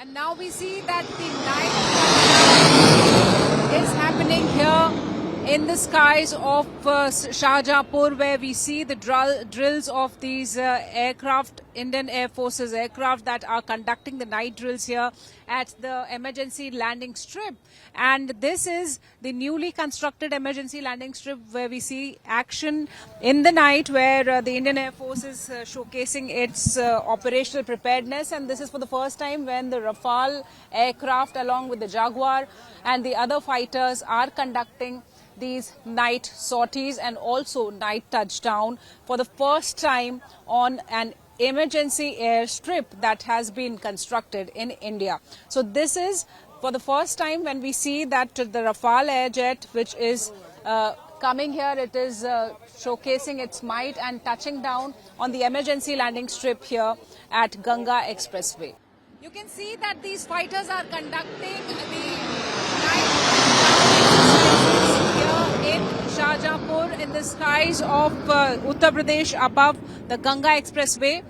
And now we see that the night is happening here in the skies of Shahjahanpur, where we see the drills of these aircraft, Indian Air Force's aircraft that are conducting the night drills here at the emergency landing strip. And this is the newly constructed emergency landing strip where we see action in the night, where the Indian Air Force is showcasing its operational preparedness. And this is for the first time when the Rafale aircraft along with the Jaguar and the other fighters are conducting these night sorties and also night touchdown for the first time on an emergency airstrip that has been constructed in India. So this is for the first time when we see that the Rafale airjet, which is coming here, it is showcasing its might and touching down on the emergency landing strip here at Ganga Expressway. You can see that these fighters are conducting the night here in Shahjahanpur in the skies of Uttar Pradesh above the Ganga Expressway.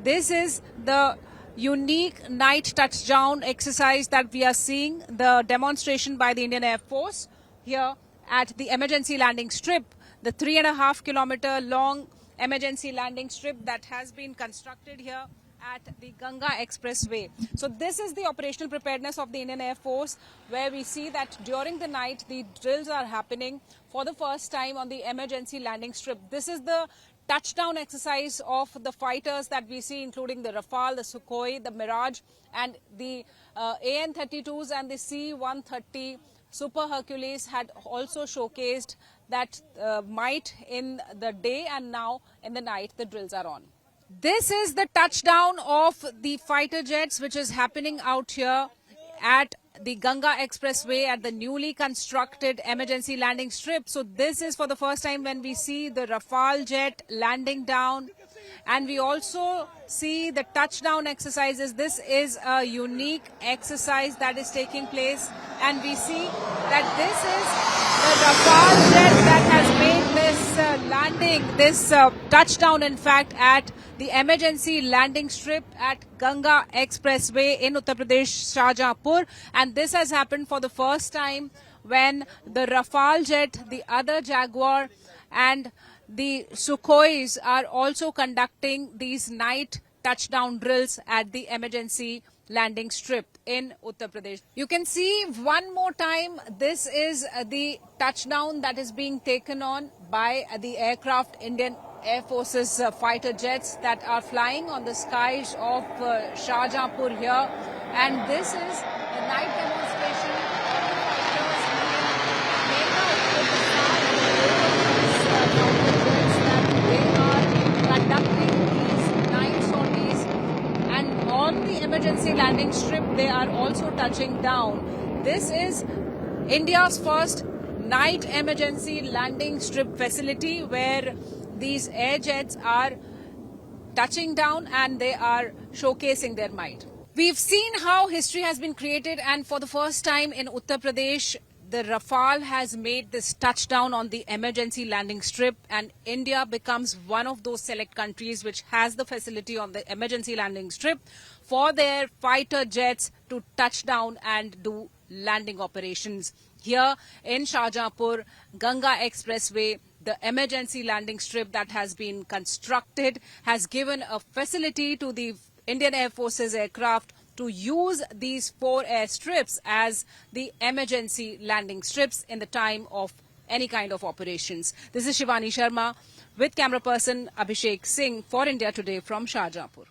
This is the unique night touchdown exercise that we are seeing, the demonstration by the Indian Air Force here at the emergency landing strip, the 3.5 kilometer long emergency landing strip that has been constructed here at the Ganga Expressway. So this is the operational preparedness of the Indian Air Force, where we see that during the night the drills are happening for the first time on the emergency landing strip. This is the touchdown exercise of the fighters that we see, including the Rafale, the Sukhoi, the Mirage, and the AN-32s and the C-130 Super Hercules had also showcased that might in the day, and now in the night the drills are on. This is the touchdown of the fighter jets, which is happening out here at the Ganga Expressway at the newly constructed emergency landing strip. So this is for the first time when we see the Rafale jet landing down, and we also see the touchdown exercises. This is a unique exercise that is taking place, and we see that this is the Rafale jet that has made this landing, this touchdown in fact at the emergency landing strip at Ganga Expressway in Uttar Pradesh, Shahjahanpur. And this has happened for the first time when the Rafale jet, the other Jaguar and the Sukhois are also conducting these night touchdown drills at the emergency landing strip in Uttar Pradesh. You can see one more time, this is the touchdown that is being taken on by the aircraft Indian Air Force's fighter jets that are flying on the skies of Shahjahanpur here. And this is the night demonstration of the fighters make out with the that they are conducting these night sorties. And on the emergency landing strip, they are also touching down. This is India's first night emergency landing strip facility, where these air jets are touching down and they are showcasing their might. We've seen how history has been created, and for the first time in Uttar Pradesh, the Rafale has made this touchdown on the emergency landing strip, and India becomes one of those select countries which has the facility on the emergency landing strip for their fighter jets to touch down and do landing operations. Here in Shahjahanpur, Ganga Expressway, the emergency landing strip that has been constructed has given a facility to the Indian Air Force's aircraft to use these 4 airstrips as the emergency landing strips in the time of any kind of operations. This is Shivani Sharma with camera person Abhishek Singh for India Today from Shahjahanpur.